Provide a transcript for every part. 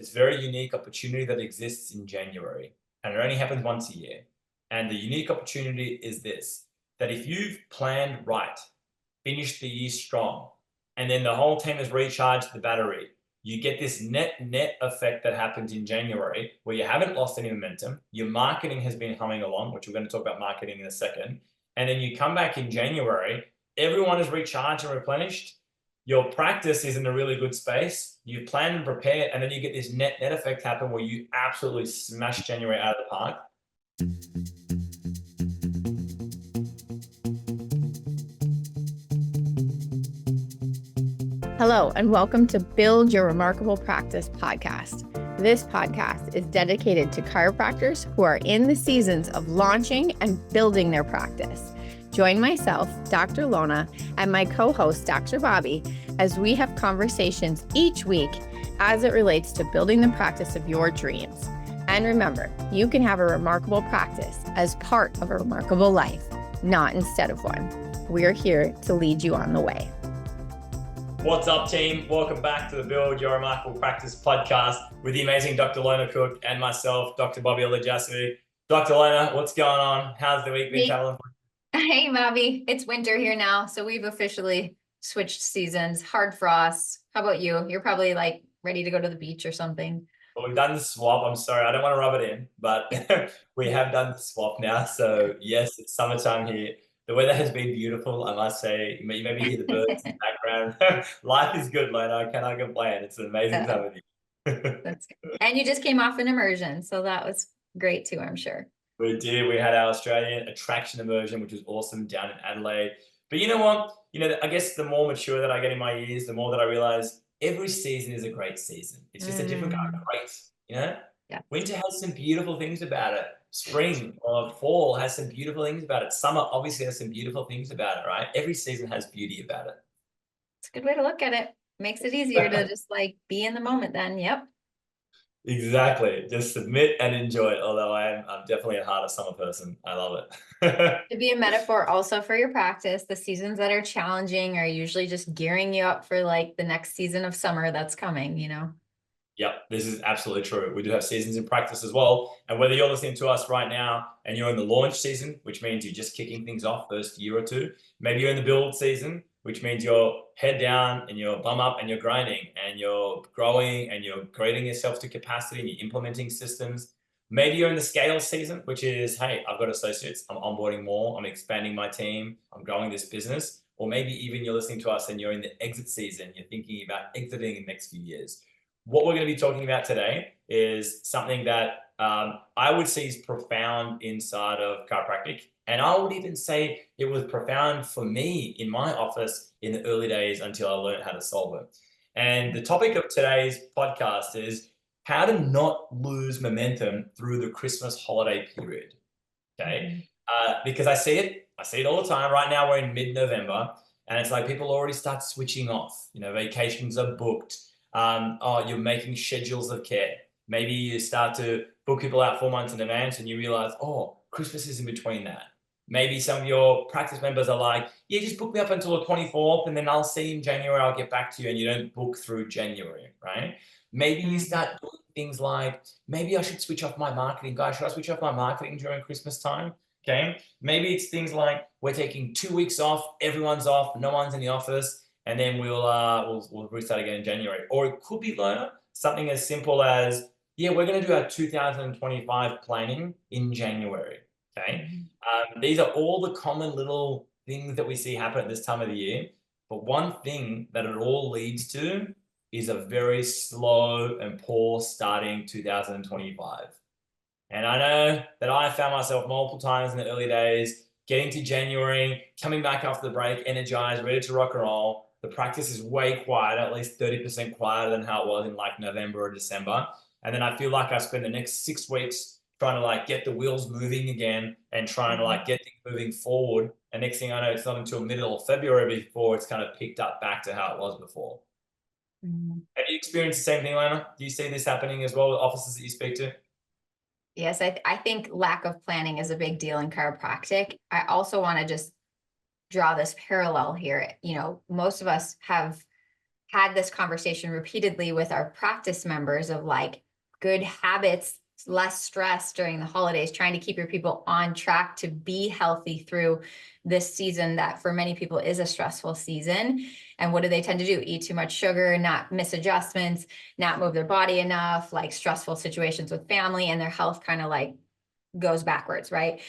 this very unique opportunity that exists in January, and it only happens once a year. And the unique opportunity is this, that if you've planned right, finished the year strong, and then the whole team has recharged the battery, you get this net effect that happens in January where you haven't lost any momentum. Your marketing has been humming along, which we're going to talk about marketing in a second. And then you come back in January, everyone is recharged and replenished. Your practice is in a really good space. You plan and prepare, and then you get this net effect happen where you absolutely smash January out of the park. Hello, and welcome to Build Your Remarkable Practice podcast. This podcast is dedicated to chiropractors who are in the seasons of launching and building their practice. Join myself, Dr. Lona, and my co-host, Dr. Bobby, as we have conversations each week as it relates to building the practice of your dreams. And remember, you can have a remarkable practice as part of a remarkable life, not instead of one. We're here to lead you on the way. What's up, team? Welcome back to the Build Your Remarkable Practice podcast with the amazing Dr. Lona Cook and myself, Dr. Bobby Olajasu. Dr. Lona, what's going on? How's the week been traveling? Hey, Bobby. It's winter here now, so we've officially switched seasons. Hard frost. How about you? You're probably like ready to go to the beach or something. Well, we've done the swap. I'm sorry, I don't want to rub it in, but we have done the swap now. So yes, it's summertime here. The weather has been beautiful, I must say. You maybe hear the birds in the background. Life is good, Lona. I cannot complain. It's an amazing time of year. That's good. And you just came off an immersion, so that was great too, I'm sure. We did. We had our Australian attraction immersion, which was awesome down in Adelaide. But you know what? I guess the more mature that I get in my years, the more that I realize every season is a great season. It's just a different kind of great, Yeah. Winter has some beautiful things about it. Spring or fall has some beautiful things about it. Summer obviously has some beautiful things about it, right? Every season has beauty about it. It's a good way to look at it. Makes it easier to just like be in the moment then. Yep. Exactly. Just submit and enjoy it. Although I'm definitely a harder summer person. I love it. To be a metaphor also for your practice, the seasons that are challenging are usually just gearing you up for like the next season of summer that's coming, Yep, this is absolutely true. We do have seasons in practice as well. And whether you're listening to us right now and you're in the launch season, which means you're just kicking things off first year or two, maybe you're in the build season, which means you're head down and you're bum up and you're grinding and you're growing and you're grading yourself to capacity and you're implementing systems. Maybe you're in the scale season, which is, hey, I've got associates, I'm onboarding more, I'm expanding my team, I'm growing this business. Or maybe even you're listening to us and you're in the exit season, you're thinking about exiting in the next few years. What we're going to be talking about today is something that I would say is profound inside of chiropractic. And I would even say it was profound for me in my office in the early days until I learned how to solve it. And the topic of today's podcast is how to not lose momentum through the Christmas holiday period. Okay. Because I see it all the time. Right now we're in mid-November and it's like people already start switching off. Vacations are booked. You're making schedules of care. Maybe you start to book people out 4 months in advance and you realize, Christmas is in between that. Maybe some of your practice members are like, yeah, just book me up until the 24th and then I'll see you in January, I'll get back to you, and you don't book through January, right? Maybe you start doing things like, maybe I should switch off my marketing. Guys, should I switch off my marketing during Christmas time? Okay. Maybe it's things like we're taking 2 weeks off, everyone's off, no one's in the office. And then we'll restart again in January. Or it could be, Lona, something as simple as, we're going to do our 2025 planning in January. Okay. These are all the common little things that we see happen at this time of the year. But one thing that it all leads to is a very slow and poor starting 2025. And I know that I found myself multiple times in the early days, getting to January, coming back after the break, energized, ready to rock and roll. The practice is way quieter, at least 30% quieter than how it was in like November or December. And then I feel like I spend the next 6 weeks trying to like get the wheels moving again and trying to like get things moving forward. And next thing I know, it's not until middle of February before it's kind of picked up back to how it was before. Have you experienced the same thing, Lona? Do you see this happening as well with offices that you speak to? Yes, I think lack of planning is a big deal in chiropractic. I also want to just draw this parallel here. Most of us have had this conversation repeatedly with our practice members of like good habits, less stress during the holidays, trying to keep your people on track to be healthy through this season that for many people is a stressful season. And what do they tend to do? Eat too much sugar, not miss adjustments, not move their body enough, like stressful situations with family, and their health kind of like goes backwards, right?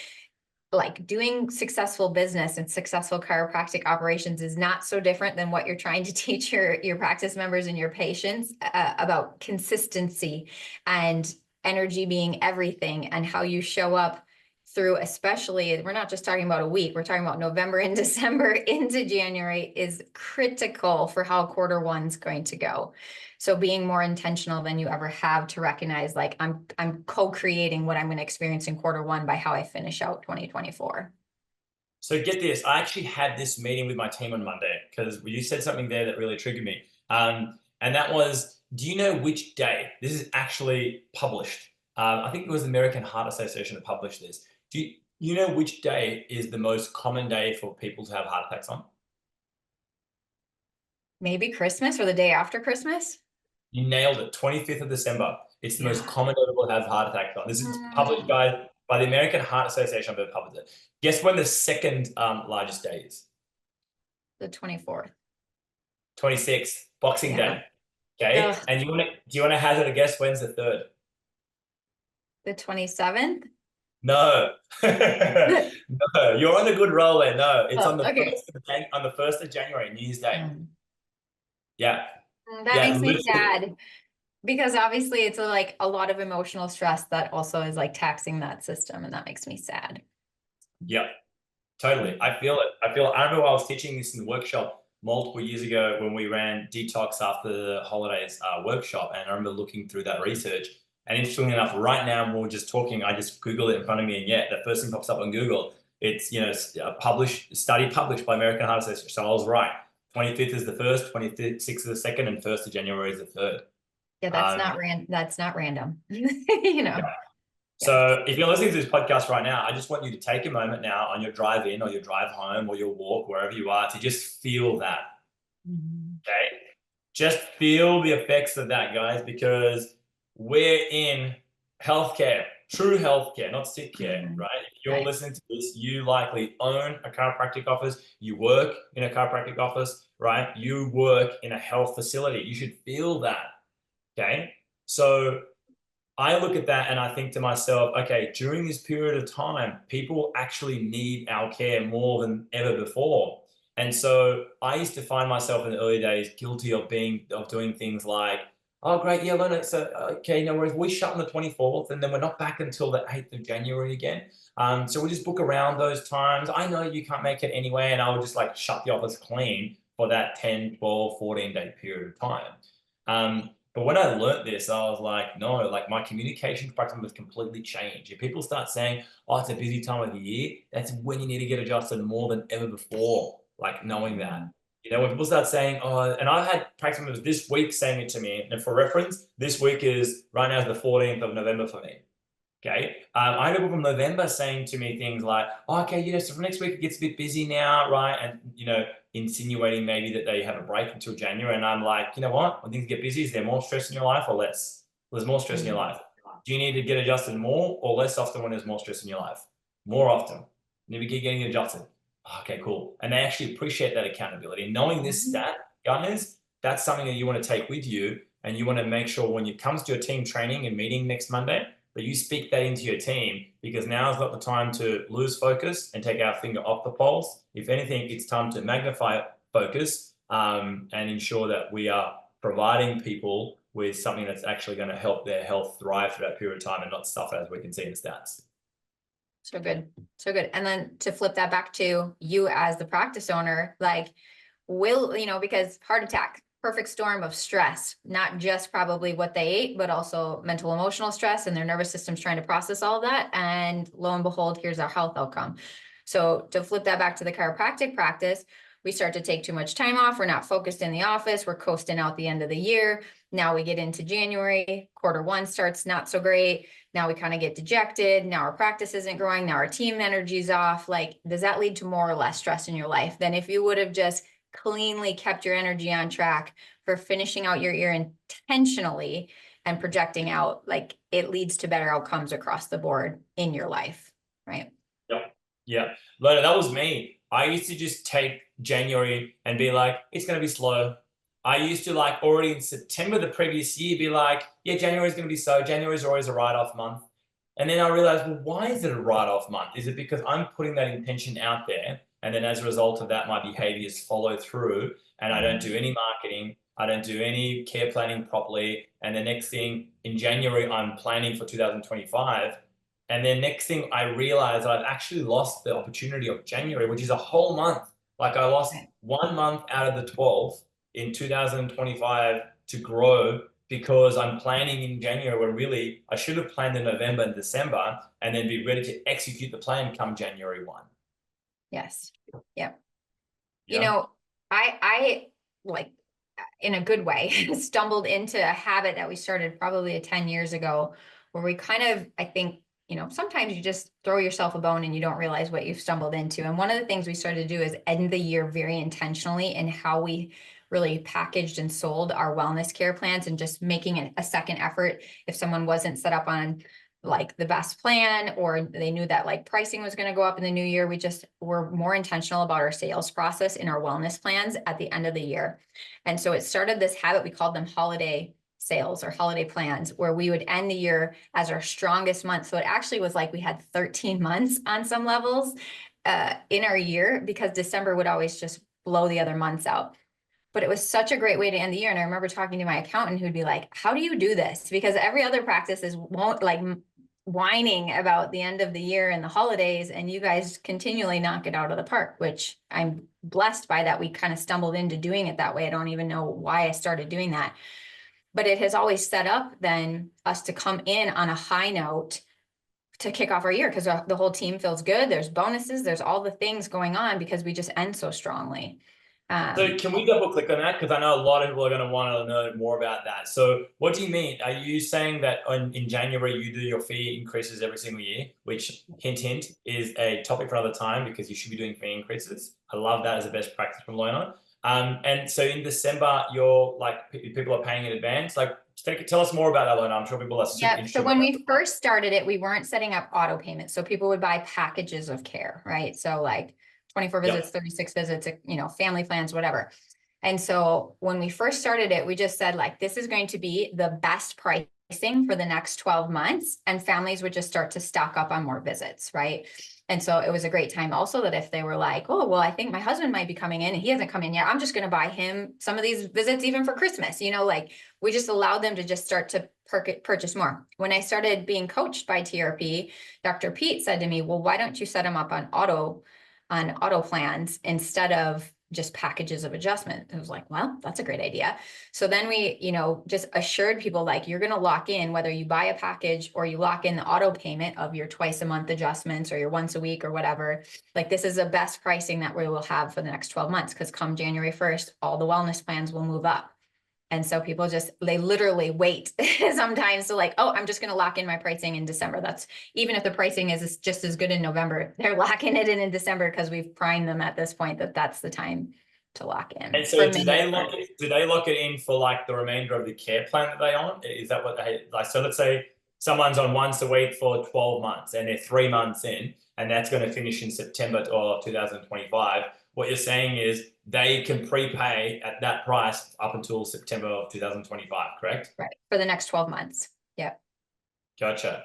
Like doing successful business and successful chiropractic operations is not so different than what you're trying to teach your practice members and your patients about consistency and energy being everything, and how you show up through, especially, we're not just talking about a week, we're talking about November and December into January is critical for how quarter one's going to go. So being more intentional than you ever have to recognize, like I'm co-creating what I'm going to experience in quarter one by how I finish out 2024. So get this, I actually had this meeting with my team on Monday because you said something there that really triggered me. And that was, do you know which day? This is actually published. I think it was the American Heart Association that published this. Do you know which day is the most common day for people to have heart attacks on? Maybe Christmas or the day after Christmas. You nailed it, 25th of December. It's the most common day people have heart attacks on. This is published by the American Heart Association. That published it. Guess when the second largest day is? The 24th. 26th, Boxing Yeah. Day. Okay. Ugh. And do you want to hazard a guess when's the third? The 27th. No. No, you're on a good roll there. No, it's on the okay. on the 1st of January, New Year's Day. Yeah. That Yeah, makes me literally. sad because obviously it's like a lot of emotional stress that also is like taxing that system, and that makes me sad. Yep, totally. I feel it. I remember I was teaching this in the workshop multiple years ago when we ran detox after the holidays workshop, and I remember looking through that research. And interestingly enough, right now when we're just talking, I just Google it in front of me, and yeah, the first thing pops up on Google. It's a study published by American Heart Association. So I was right. 25th is the first, 26th is the second, and 1st of January is the third. Yeah, that's not random. Yeah. So if you're listening to this podcast right now, I just want you to take a moment now on your drive in or your drive home or your walk, wherever you are, to just feel that. Okay. Just feel the effects of that, guys, because we're in healthcare, true healthcare, not sick care, right? If you're listening to this, you likely own a chiropractic office, you work in a chiropractic office, right? You work in a health facility. You should feel that. Okay. So I look at that and I think to myself, okay, during this period of time, people actually need our care more than ever before. And so I used to find myself in the early days guilty of doing things like, oh, great, yeah, learn it. So, okay, no worries. We shut on the 24th and then we're not back until the 8th of January again. So we just book around those times. I know you can't make it anyway. And I would just like shut the office clean for that 10, 12, 14-day period of time. But when I learned this, I was like, no, like my communication practice was completely changed. If people start saying, oh, it's a busy time of the year, that's when you need to get adjusted more than ever before, like knowing that. When people start saying, oh, and I've had practice members this week saying it to me, and for reference, this week is right now is the 14th of November for me. Okay. I had people from November saying to me things like, oh, okay, so for next week it gets a bit busy now, right? And, insinuating maybe that they have a break until January. And I'm like, you know what? When things get busy, is there more stress in your life or less? There's more stress in your life. Do you need to get adjusted more or less often when there's more stress in your life? More often. You need to keep getting adjusted. Okay, cool. And they actually appreciate that accountability. And knowing this stat, guys, that's something that you want to take with you. And you want to make sure when it comes to your team training and meeting next Monday, that you speak that into your team, because now is not the time to lose focus and take our finger off the pulse. If anything, it's time to magnify focus and ensure that we are providing people with something that's actually going to help their health thrive for that period of time and not suffer, as we can see in the stats. So good. So good. And then to flip that back to you as the practice owner, like because heart attack, perfect storm of stress, not just probably what they ate, but also mental, emotional stress, and their nervous system's trying to process all of that. And lo and behold, here's our health outcome. So to flip that back to the chiropractic practice, we start to take too much time off. We're not focused in the office. We're coasting out the end of the year. Now we get into January, quarter one starts not so great. Now we kind of get dejected. Now our practice isn't growing. Now our team energy's off. Like, does that lead to more or less stress in your life than if you would have just cleanly kept your energy on track for finishing out your year intentionally and projecting out, like it leads to better outcomes across the board in your life, right? Yep. Yeah. But that was me. I used to just take January and be like, it's going to be slow. I used to like already in September the previous year be like, yeah, January is going to be slow. January is always a write-off month. And then I realized, well, why is it a write-off month? Is it because I'm putting that intention out there? And then as a result of that, my behaviors follow through and I don't do any marketing. I don't do any care planning properly. And the next thing in January, I'm planning for 2025. And then next thing I realized I've actually lost the opportunity of January, which is a whole month. Like I lost 1 month out of the 12 in 2025 to grow because I'm planning in January when really I should have planned in November and December and then be ready to execute the plan come January 1. Yes. Yep. Yeah. You know, I like in a good way stumbled into a habit that we started probably 10 years ago where we kind of, I think, sometimes you just throw yourself a bone and you don't realize what you've stumbled into. And one of the things we started to do is end the year very intentionally in how we really packaged and sold our wellness care plans and just making a second effort if someone wasn't set up on like the best plan or they knew that like pricing was going to go up in the new year. We just were more intentional about our sales process in our wellness plans at the end of the year. And so it started this habit, we called them holiday sales or holiday plans, where we would end the year as our strongest month. So it actually was like we had 13 months on some levels in our year because December would always just blow the other months out. But it was such a great way to end the year. And I remember talking to my accountant who'd be like, how do you do this? Because every other practice is won't like whining about the end of the year and the holidays, and you guys continually knock it out of the park, which I'm blessed by that. We kind of stumbled into doing it that way. I don't even know why I started doing that, but it has always set up then us to come in on a high note to kick off our year because the whole team feels good. There's bonuses, there's all the things going on because we just end so strongly. So can we double click on that? Because I know a lot of people are going to want to know more about that. So what do you mean? Are you saying that in January you do your fee increases every single year, which hint, hint, is a topic for another time because you should be doing fee increases. I love that as a best practice from Lorna. And so in December, you're like, people are paying in advance. Like, tell us more about that, Lorna. I'm sure people are super interested. So when we first started it, we weren't setting up auto payments. So people would buy packages of care, right? So like 24 visits, 36 visits, family plans, whatever. And so when we first started it, we just said like, this is going to be the best pricing for the next 12 months. And families would just start to stock up on more visits, right? And so it was a great time also that if they were like, oh, well, I think my husband might be coming in and he hasn't come in yet. I'm just going to buy him some of these visits even for Christmas, like we just allowed them to just start to purchase more. When I started being coached by TRP, Dr. Pete said to me, well, why don't you set them up on auto plans instead of just packages of adjustment? I was like, well, that's a great idea. So then we, just assured people like, you're going to lock in whether you buy a package or you lock in the auto payment of your twice a month adjustments or your once a week or whatever. Like this is the best pricing that we will have for the next 12 months. Because come January 1st, all the wellness plans will move up. And so people they literally wait sometimes to like, oh, I'm just going to lock in my pricing in December. That's even if the pricing is just as good in November, they're locking it in December because we've primed them at this point that that's the time to lock in. And so do they lock it in for like the remainder of the care plan that they're on? Is that what they like? So let's say someone's on once a week for 12 months and they're 3 months in, and that's going to finish in September or 2025. What you're saying is they can prepay at that price up until September of 2025, correct? Right. For the next 12 months. Yeah. Gotcha.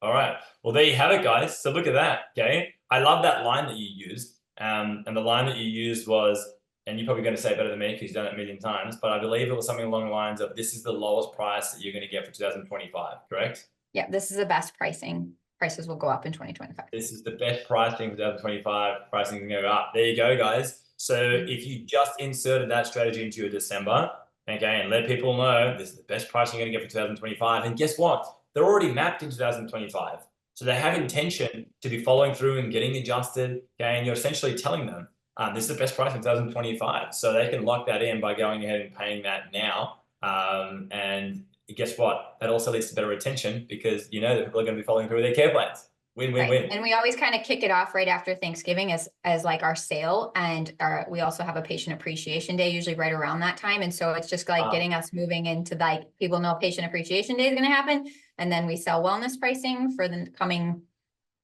All right. Well, there you have it, guys. So look at that. Okay. I love that line that you used. And the line that you used was, and you're probably going to say it better than me because you've done it a million times, but I believe it was something along the lines of, this is the lowest price that you're going to get for 2025, correct? Yeah. This is the best pricing. Prices will go up in 2025. This is the best pricing for 2025. Pricing can go up. There you go, guys. So if you just inserted that strategy into your December, okay, and let people know this is the best pricing you're going to get for 2025. And guess what? They're already mapped in 2025. So they have intention to be following through and getting adjusted. Okay, and you're essentially telling them this is the best price in 2025. So they can lock that in by going ahead and paying that now. And guess what? That also leads to better retention because that people are going to be following through with their care plans. Win, win, Right. win. And we always kind of kick it off right after Thanksgiving as like our sale. And we also have a patient appreciation day, usually right around that time. And so it's just like getting us moving into like, people know patient appreciation day is going to happen. And then we sell wellness pricing for the coming,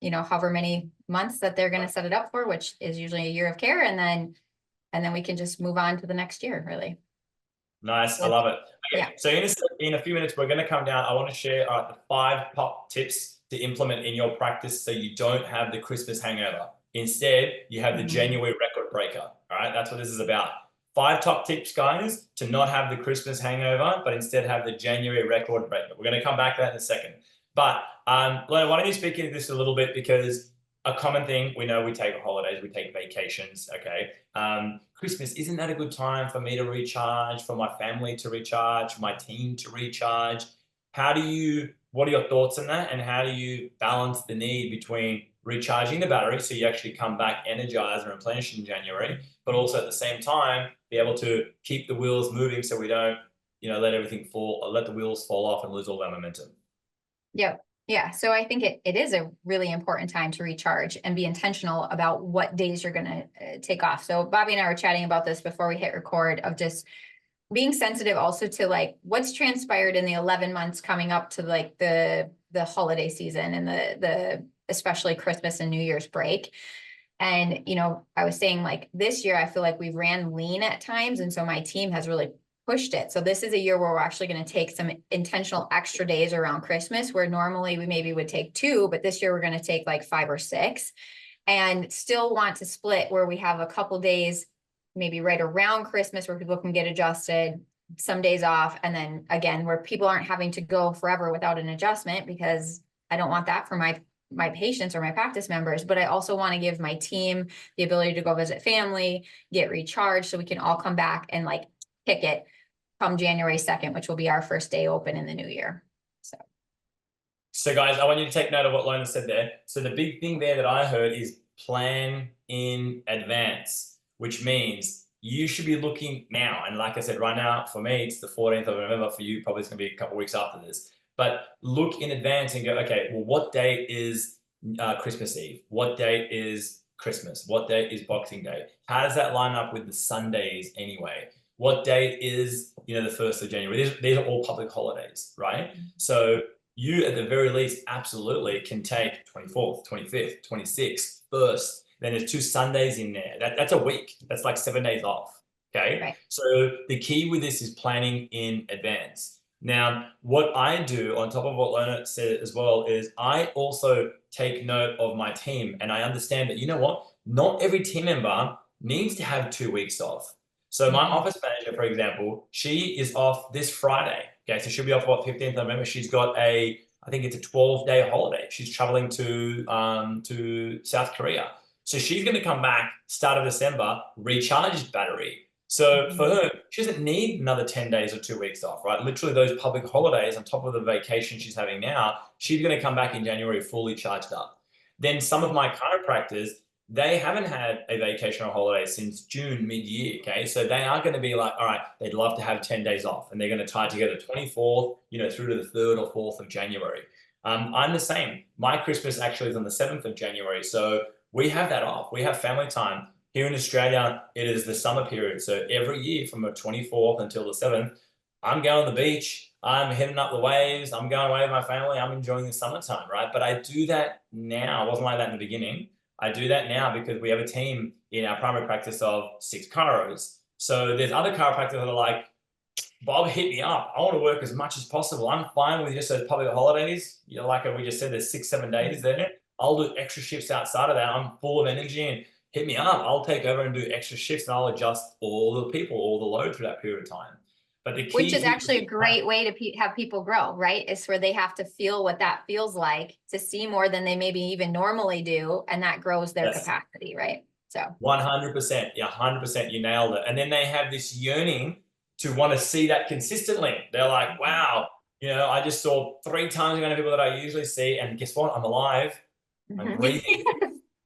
however many months that they're going to set it up for, which is usually a year of care. And then we can just move on to the next year, really. Nice. I love it. Okay. Yeah. So in a few minutes, we're going to come down. I want to share the 5 top tips to implement in your practice so you don't have the Christmas hangover. Instead, you have the January record breaker. All right. That's what this is about. 5 top tips, guys, to not have the Christmas hangover, but instead have the January record breaker. We're going to come back to that in a second. But Lena, why don't you speak into this a little bit, because a common thing, we know we take holidays, we take vacations, okay? Christmas, isn't that a good time for me to recharge, for my family to recharge, my team to recharge? What are your thoughts on that? And how do you balance the need between recharging the battery so you actually come back energized and replenished in January, but also at the same time, be able to keep the wheels moving so we don't, let the wheels fall off and lose all our momentum? Yep. Yeah. So I think it is a really important time to recharge and be intentional about what days you're going to take off. So Bobby and I were chatting about this before we hit record, of just being sensitive also to like what's transpired in the 11 months coming up to like the holiday season and the especially Christmas and New Year's break. And, I was saying like this year, I feel like we ran lean at times. And so my team has really pushed it. So this is a year where we're actually going to take some intentional extra days around Christmas, where normally we maybe would take 2, but this year we're going to take like 5 or 6, and still want to split where we have a couple days, maybe right around Christmas, where people can get adjusted, some days off. And then again, where people aren't having to go forever without an adjustment, because I don't want that for my patients or my practice members, but I also want to give my team the ability to go visit family, get recharged, so we can all come back and like kick it come January 2nd, which will be our first day open in the new year. So guys, I want you to take note of what Lona said there. So the big thing there that I heard is plan in advance, which means you should be looking now. And like I said, right now, for me, it's the 14th of November. For you, probably it's going to be a couple of weeks after this. But look in advance and go, okay, well, what date is Christmas Eve? What date is Christmas? What date is Boxing Day? How does that line up with the Sundays anyway? What date is, the 1st of January? These are all public holidays, right? So you, at the very least, absolutely can take 24th, 25th, 26th, 1st. Then there's 2 Sundays in there. That's a week. That's like 7 days off, okay? Right. So the key with this is planning in advance. Now, what I do on top of what Lona said as well is I also take note of my team, and I understand that, not every team member needs to have 2 weeks off. So my office manager, for example, she is off this Friday. Okay, so she'll be off 15th of November. She's got I think it's a 12-day holiday. She's traveling to South Korea. So she's going to come back start of December, recharged battery. So for her, she doesn't need another 10 days or 2 weeks off, right? Literally those public holidays on top of the vacation she's having now, she's going to come back in January fully charged up. Then some of my chiropractors, they haven't had a vacation or holiday since June mid-year, okay? So they are going to be like, all right, they'd love to have 10 days off, and they're going to tie together 24th, through to the 3rd or 4th of January. I'm the same. My Christmas actually is on the 7th of January, so we have that off. We have family time. Here in Australia, it is the summer period. So every year from the 24th until the 7th, I'm going to the beach. I'm heading up the waves. I'm going away with my family. I'm enjoying the summertime, right? But I do that now. It wasn't like that in the beginning. I do that now because we have a team in our primary practice of 6 chiros. So there's other chiropractors that are like, Bob, hit me up. I want to work as much as possible. I'm fine with just those public holidays. Like we just said, there's 6-7 days there. I'll do extra shifts outside of that. I'm full of energy, and hit me up. I'll take over and do extra shifts, and I'll adjust all the people, all the load through that period of time. But the key, which is actually a great way to have people grow, right? It's where they have to feel what that feels like to see more than they maybe even normally do. And that grows their capacity, right? So 100%. Yeah, 100%. You nailed it. And then they have this yearning to want to see that consistently. They're like, wow, I just saw 3 times the amount of people that I usually see. And guess what? I'm alive. I'm breathing.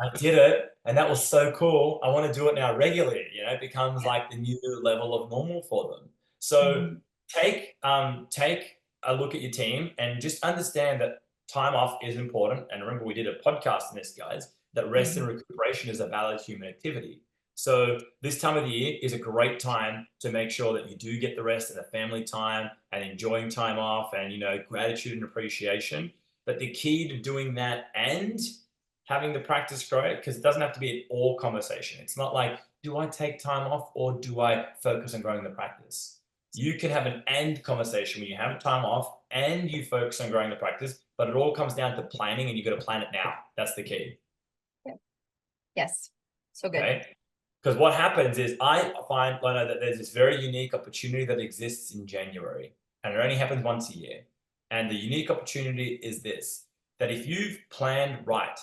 I did it. And that was so cool. I want to do it now regularly. It becomes like the new level of normal for them. So take a look at your team and just understand that time off is important. And remember, we did a podcast on this, guys, that rest and recuperation is a valid human activity. So this time of the year is a great time to make sure that you do get the rest and the family time and enjoying time off and, gratitude and appreciation. But the key to doing that and having the practice grow, because it doesn't have to be an all conversation. It's not like, do I take time off or do I focus on growing the practice? You can have an and conversation when you have time off and you focus on growing the practice, but it all comes down to planning, and you got to plan it now. That's the key. Yeah. Yes. So good. Okay? Because what happens is I find, Lona, that there's this very unique opportunity that exists in January, and it only happens once a year. And the unique opportunity is this, that if you've planned right,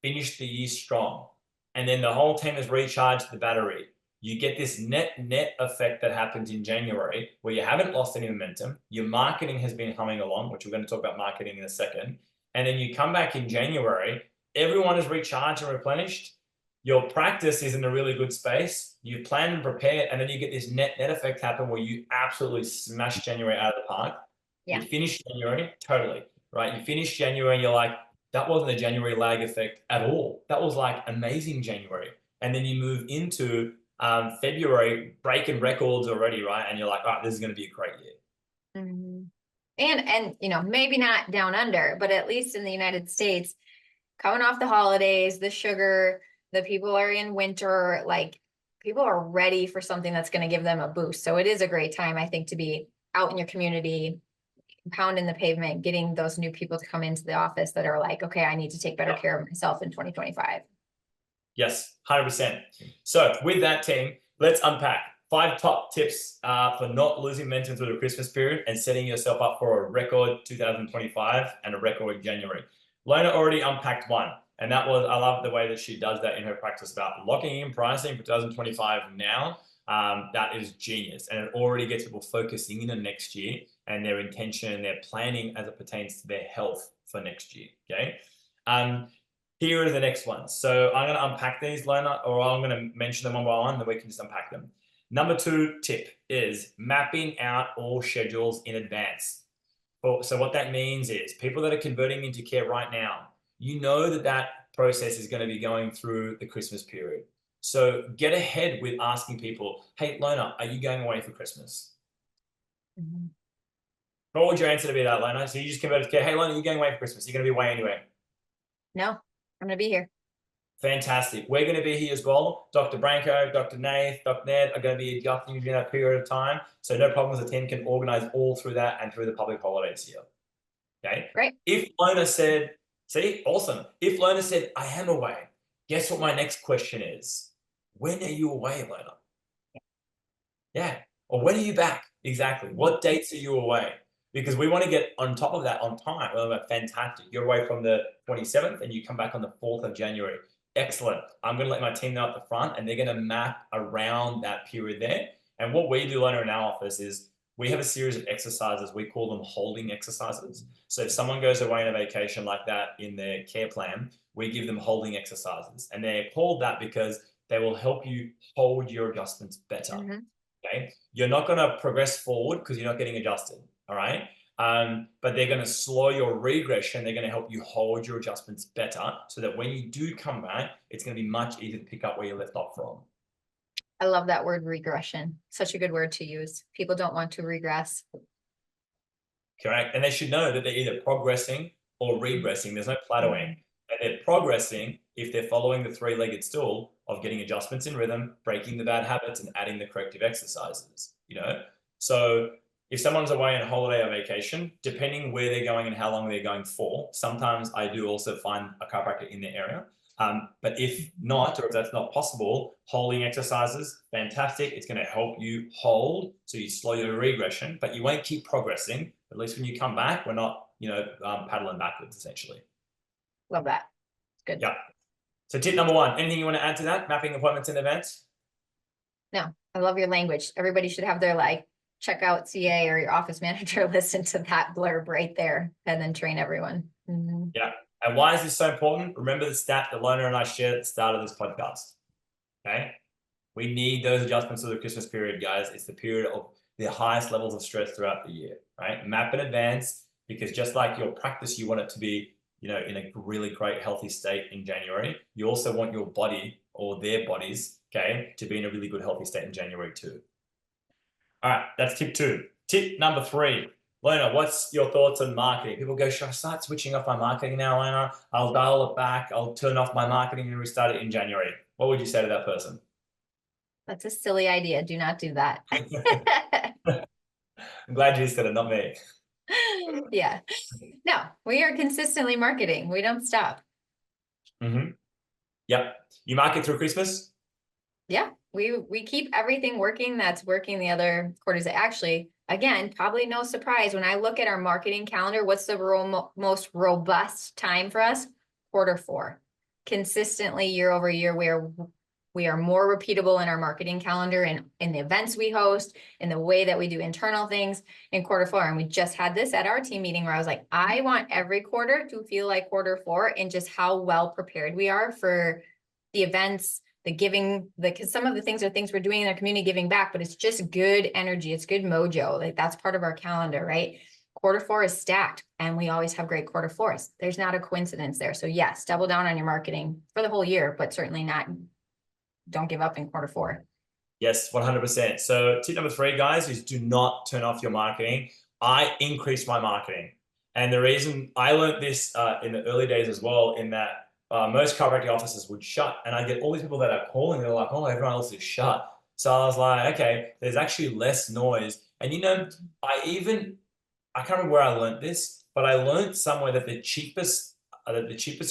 finished the year strong, and then the whole team has recharged the battery, you get this net effect that happens in January where you haven't lost any momentum. Your marketing has been humming along, which we're going to talk about marketing in a second. And then you come back in January, everyone is recharged and replenished. Your practice is in a really good space. You plan and prepare, and then you get this net effect happen where you absolutely smash January out of the park. Yeah. You finish January, totally, right? You finish January and you're like, that wasn't a January lag effect at all. That was like amazing January. And then you move into February, breaking records already, right? And you're like, all right, this is going to be a great year. And maybe not down under, but at least in the United States, coming off the holidays, the sugar, the people are in winter, like people are ready for something that's going to give them a boost. So it is a great time, I think, to be out in your community, pounding the pavement, getting those new people to come into the office that are like, okay, I need to take better care of myself in 2025. Yes, 100%. So with that, team, let's unpack 5 top tips for not losing momentum through the Christmas period and setting yourself up for a record 2025 and a record January. Lona already unpacked one, and that was, I love the way that she does that in her practice about locking in pricing for 2025 now. That is genius, and it already gets people focusing in on next year and their intention and their planning as it pertains to their health for next year. Okay. Here are the next ones. So I'm going to unpack these, Lona, or I'm going to mention them one by one, then we can just unpack them. Number 2 tip is mapping out all schedules in advance. So what that means is people that are converting into care right now, you know that process is going to be going through the Christmas period. So get ahead with asking people, hey, Lona, are you going away for Christmas? What would your answer to be that, Lona? So you just converted to care. Hey, Lona, are you going away for Christmas? You're going to be away anyway. No, I'm going to be here. Fantastic. We're going to be here as well. Dr. Branko, Dr. Nath, Dr. Ned are going to be adjusting during that period of time. So no problems. The team can organize all through that and through the public holidays here. Okay. Great. If Lona said, see, awesome. If Lona said, I am away, guess what my next question is? When are you away, Lona? Yeah. Or when are you back? Exactly. What dates are you away? Because we want to get on top of that on time. Well, fantastic. You're away from the 27th and you come back on the 4th of January. Excellent. I'm going to let my team know at the front, and they're going to map around that period there. And what we do later in our office is we have a series of exercises. We call them holding exercises. So if someone goes away on a vacation like that in their care plan, we give them holding exercises. And they're called that because they will help you hold your adjustments better. Okay. You're not going to progress forward because you're not getting adjusted. All right. But they're going to slow your regression. They're going to help you hold your adjustments better so that when you do come back, it's going to be much easier to pick up where you left off from. I love that word, regression. Such a good word to use. People don't want to regress. Correct. And they should know that they're either progressing or regressing. There's no plateauing. And they're progressing if they're following the 3-legged stool of getting adjustments in rhythm, breaking the bad habits, and adding the corrective exercises, So if someone's away on holiday or vacation, depending where they're going and how long they're going for, sometimes I do also find a chiropractor in the area. But if not, or if that's not possible, holding exercises, fantastic. It's going to help you hold, so you slow your regression, but you won't keep progressing. At least when you come back, we're not, paddling backwards, essentially. Love that. Good. Yeah. So tip number 1, anything you want to add to that? Mapping appointments in advance? No, I love your language. Everybody should have their check out CA or your office manager listen to that blurb right there and then train everyone. Yeah. And why is this so important? Remember the stat that Lona and I shared at the start of this podcast. Okay. We need those adjustments through the Christmas period, guys. It's the period of the highest levels of stress throughout the year, right? Map in advance. because just like your practice, you want it to be, you know, in a really great healthy state in January. You also want your body or their bodies, okay, to be in a really good healthy state in January too. All right, that's tip 2. Tip number 3. Lena, what's your thoughts on marketing? People go, should I start switching off my marketing now, Lena? I'll dial it back. I'll turn off my marketing and restart it in January. What would you say to that person? That's a silly idea. Do not do that. I'm glad you said it, not me. Yeah. No, we are consistently marketing. We don't stop. Yep. You market through Christmas? Yeah, we keep everything working that's working the other quarters. Actually, again, probably no surprise when I look at our marketing calendar, what's the most robust time for us? Q4. Consistently year over year, we are more repeatable in our marketing calendar and in the events we host, in the way that we do internal things in Q4. And we just had this at our team meeting where I was like, I want every quarter to feel like Q4 and just how well prepared we are for the events, the giving, because some of the things are things we're doing in our community, giving back, but it's just good energy. It's good mojo. Like that's part of our calendar, right? Q4 is stacked and we always have great Q4s. There's not a coincidence there. So yes, double down on your marketing for the whole year, but certainly not, don't give up in Q4. Yes, 100%. So tip number 3, guys, is do not turn off your marketing. I increased my marketing. And the reason I learned this in the early days as well, in that most chiropractic offices would shut, and I get all these people that are calling, they're like, oh, everyone else is shut. So I was like, okay, there's actually less noise. And you know, I can't remember where I learned this, but I learned somewhere that the cheapest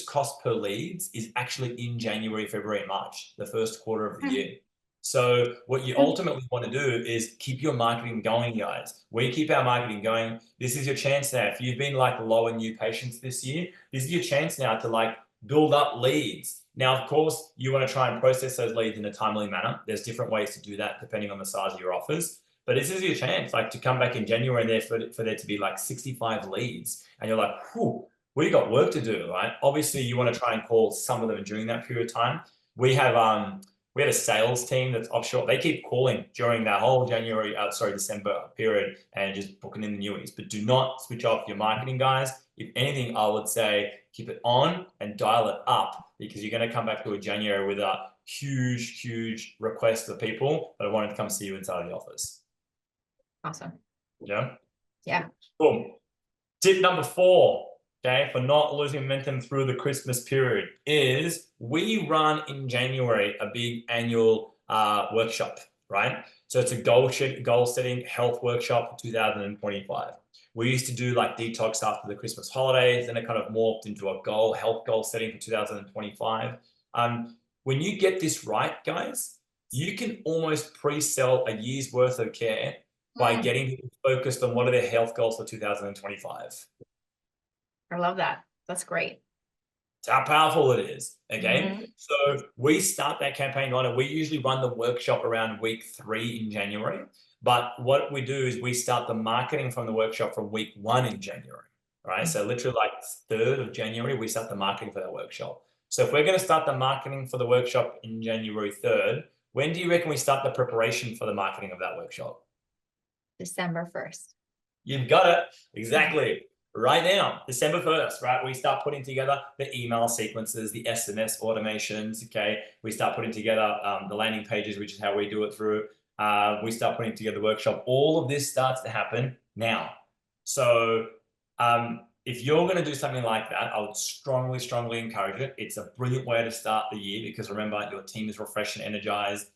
cost per leads is actually in January, February, March, the first quarter of the year. So what you ultimately want to do is keep your marketing going, guys. We keep our marketing going. This is your chance now. If you've been like low in new patients this year, this is your chance now to like build up leads. Now, of course, you want to try and process those leads in a timely manner. There's different ways to do that depending on the size of your offers. But this is your chance, like to come back in January and there for there to be like 65 leads. And you're like, whew, we got work to do, right? Obviously, you want to try and call some of them during that period of time. We have a sales team that's offshore. They keep calling during that whole December period and just booking in the newies. But do not switch off your marketing, guys. If anything, I would say keep it on and dial it up, because you're going to come back to a January with a huge, huge request of people that wanted to come see you inside the office. Awesome. Yeah. Yeah. Boom. Tip number 4, okay, for not losing momentum through the Christmas period is we run in January a big annual workshop, right? So it's a goal setting health workshop for 2025. We used to do like detox after the Christmas holidays, and it kind of morphed into a health goal setting for 2025. When you get this right, guys, you can almost pre-sell a year's worth of care by getting people focused on what are their health goals for 2025. I love that. That's great. It's how powerful it is, okay? So we start that campaign on, and we usually run the workshop around week 3 in January. But what we do is we start the marketing from the workshop from week 1 in January, right? So literally like 3rd of January, we start the marketing for that workshop. So if we're going to start the marketing for the workshop in January 3rd, when do you reckon we start the preparation for the marketing of that workshop? December 1st. You've got it. Exactly. Right now, December 1st, right? We start putting together the email sequences, the SMS automations, okay? We start putting together the landing pages, which is how we do it through. We start putting together the workshop. All of this starts to happen now. So if you're going to do something like that, I would strongly, strongly encourage it. It's a brilliant way to start the year, because remember, your team is refreshed and energized.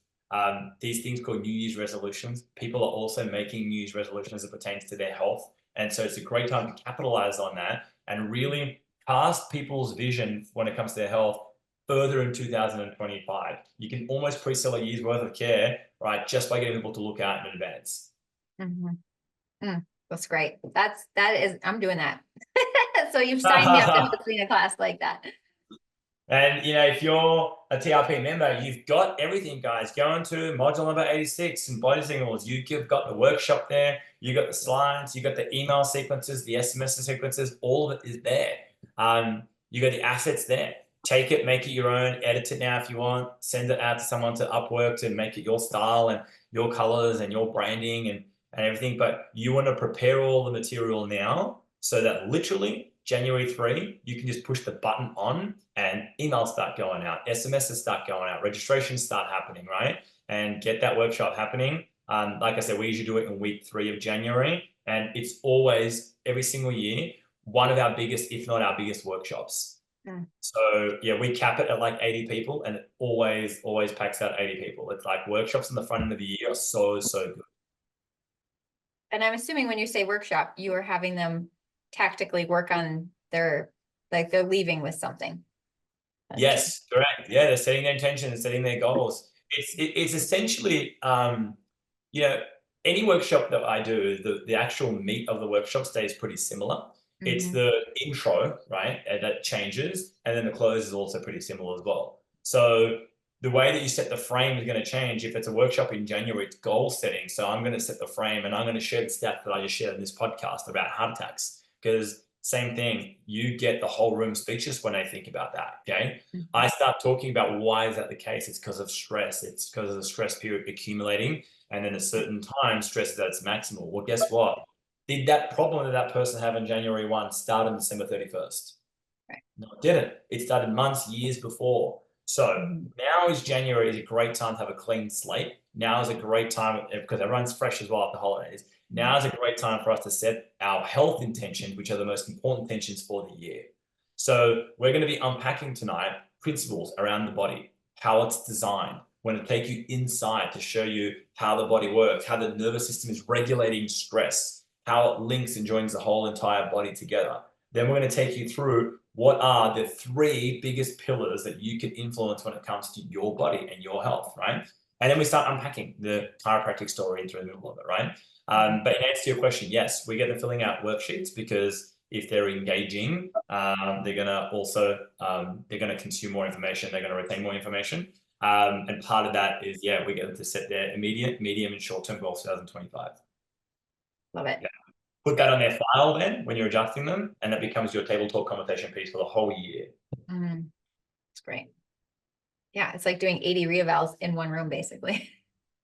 These things called New Year's resolutions. People are also making New Year's resolutions as it pertains to their health. And so it's a great time to capitalize on that and really cast people's vision when it comes to their health further in 2025. You can almost pre-sell a year's worth of care, right, just by getting people to look out in advance. That's great. I'm doing that. So you've signed me up to clean a class like that. And, you know, if you're a TRP member, you've got everything, guys. Go into module number 86 and body signals. You've got the workshop there. You got the slides. You got the email sequences, the SMS sequences. All of it is there. You got the assets there. Take it, make it your own, edit it now if you want. Send it out to someone to Upwork to make it your style and your colors and your branding and everything. But you want to prepare all the material now so that literally January 3, you can just push the button on and emails start going out, SMSs start going out, registrations start happening, right? And get that workshop happening. Like I said, we usually do it in week 3 of January, and it's always, every single year, one of our biggest, if not our biggest workshops. So yeah, we cap it at like 80 people, and it always packs out 80 people. It's like workshops in the front end of the year are so good. And I'm assuming when you say workshop, you are having them tactically work on their, like they're leaving with something. Yes, correct. Yeah, they're setting their intention and setting their goals. It's essentially, you know, any workshop that I do, the actual meat of the workshop stays pretty similar. It's the intro, right, that changes, and then the close is also pretty similar as well. So the way that you set the frame is going to change. If it's a workshop in January, it's goal setting. So I'm going to set the frame, and I'm going to share the stat that I just shared in this podcast about heart attacks, because same thing, you get the whole room speechless when I think about that, okay? I start talking about why is that the case. It's because of stress. It's because of the stress period accumulating, and then a certain time stress is at its maximal. Well, guess what? Did that problem that that person have on January 1 start on December 31st? Right. No, it didn't. It started months, years before. So now is January is a great time to have a clean slate. Now is a great time, because everyone's fresh as well after holidays. Now is a great time for us to set our health intentions, which are the most important intentions for the year. So we're going to be unpacking tonight principles around the body, how it's designed. We're going to take you inside to show you how the body works, how the nervous system is regulating stress, how it links and joins the whole entire body together. Then we're going to take you through what are the 3 biggest pillars that you can influence when it comes to your body and your health, right? And then we start unpacking the chiropractic story into the middle of it, right? But in answer to your question, yes, we get them filling out worksheets, because if they're engaging, they're gonna also they're gonna consume more information, they're gonna retain more information. And part of that is, yeah, we get them to set their immediate, medium, and short-term goals for 2025. Love it. Yeah. Put that on their file then when you're adjusting them, and that becomes your table talk conversation piece for the whole year. It's great. Yeah, it's like doing 80 reevals in one room, basically.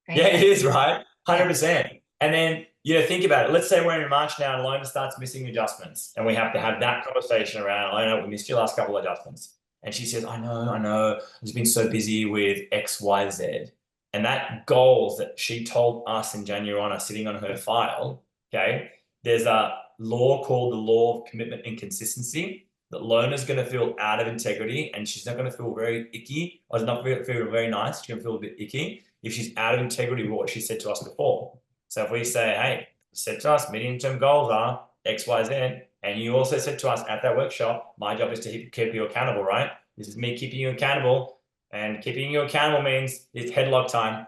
Right? Yeah, it is, right? 100%. And then, think about it. Let's say we're in March now and Lona starts missing adjustments, and we have to have that conversation around, Lona, we missed your last couple of adjustments. And she says, I know, I've just been so busy with X, Y, Z. And that goals that she told us in January are sitting on her file, okay? There's a law called the law of commitment and consistency, that Lona's going to feel out of integrity, and she's not going to feel very icky, or not feel very nice. She's going to feel a bit icky if she's out of integrity with what she said to us before. So if we say, hey, you said to us medium-term goals are X, Y, Z, and you also said to us at that workshop, my job is to keep you accountable, right? This is me keeping you accountable, and keeping you accountable means it's headlock time.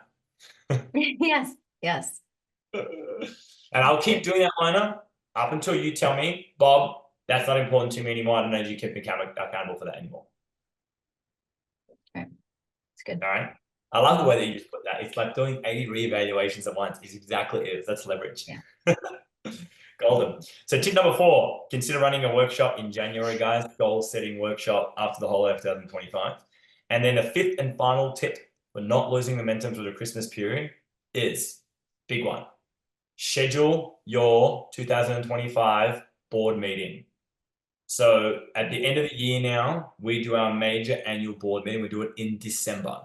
Yes. And I'll keep doing that, Lona, up until you tell me, Bob, that's not important to me anymore. I don't need you to keep me accountable for that anymore. Right. It's good. All right. I love the way that you just put that. It's like doing 80 reevaluations at once. Is exactly it. That's leverage. Yeah. Golden. So tip number 4, consider running a workshop in January, guys. Goal setting workshop after the holiday of 2025. And then the 5th and final tip for not losing momentum through the Christmas period is big one. Schedule your 2025 board meeting. So at the end of the year now, we do our major annual board meeting. We do it in December,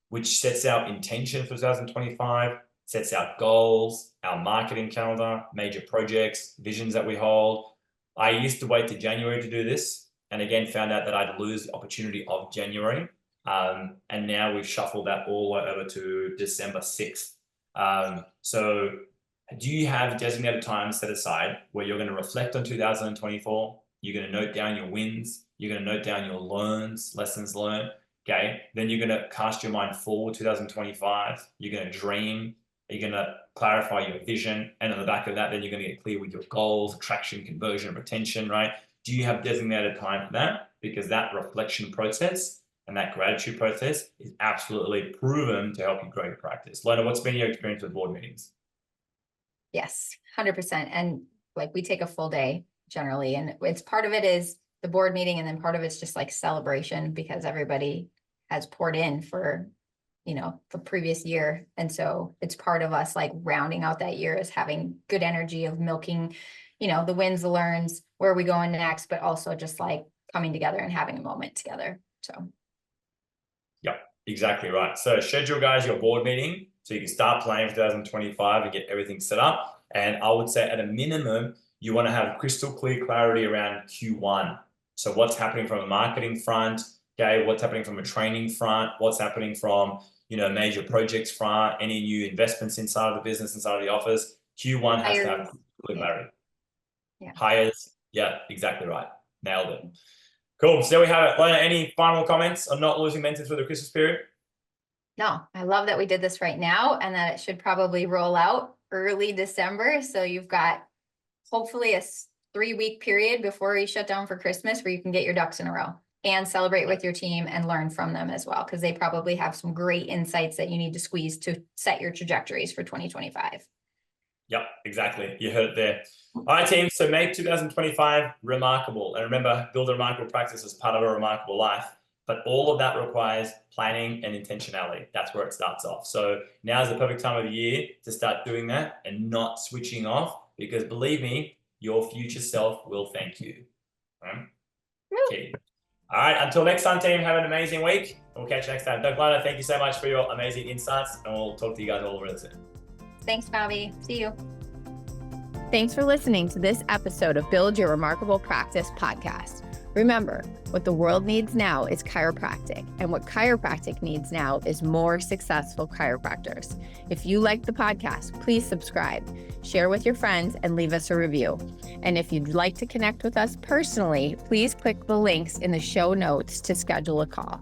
which sets our intention for 2025, sets our goals, our marketing calendar, major projects, visions that we hold. I used to wait to January to do this, and again, found out that I'd lose the opportunity of January. And now we've shuffled that all the way over to December 6th. So do you have designated time set aside where you're going to reflect on 2024? You're going to note down your wins. You're going to note down your lessons learned. Okay. Then you're going to cast your mind forward 2025. You're going to dream. You're going to clarify your vision. And on the back of that, then you're going to get clear with your goals, attraction, conversion, retention, right? Do you have designated time for that? Because that reflection process and that gratitude process is absolutely proven to help you grow your practice. Lona, what's been your experience with board meetings? Yes, 100%. And like we take a full day generally, and it's part of it is the board meeting, and then part of it's just like celebration because everybody has poured in for, the previous year. And so it's part of us like rounding out that year is having good energy of milking, the wins, the learns, where are we going next, but also just like coming together and having a moment together. So. Yep, exactly right. So schedule, guys, your board meeting so you can start planning for 2025 and get everything set up. And I would say at a minimum, you want to have crystal clear clarity around Q1. So what's happening from a marketing front, okay? What's happening from a training front? What's happening from, major projects front? Any new investments inside of the business, inside of the office? Q1 has to have clear clarity. Yeah. Hires, yeah, exactly right. Nailed it. Cool. So there we have it. Lena, any final comments on not losing momentum through the Christmas period? No, I love that we did this right now and that it should probably roll out early December. So you've got hopefully a 3-week period before you shut down for Christmas where you can get your ducks in a row and celebrate with your team and learn from them as well, because they probably have some great insights that you need to squeeze to set your trajectories for 2025. Yep, exactly. You heard it there. All right, team. So make 2025 remarkable. And remember, build a remarkable practice as part of a remarkable life. But all of that requires planning and intentionality. That's where it starts off. So now is the perfect time of the year to start doing that and not switching off, because believe me, your future self will thank you. Okay. All right. Until next time, team, have an amazing week. We'll catch you next time. Doug Liner, thank you so much for your amazing insights. And we'll talk to you guys all really soon. Thanks, Bobby. See you. Thanks for listening to this episode of Build Your Remarkable Practice podcast. Remember, what the world needs now is chiropractic, and what chiropractic needs now is more successful chiropractors. If you like the podcast, please subscribe, share with your friends, and leave us a review. And if you'd like to connect with us personally, please click the links in the show notes to schedule a call.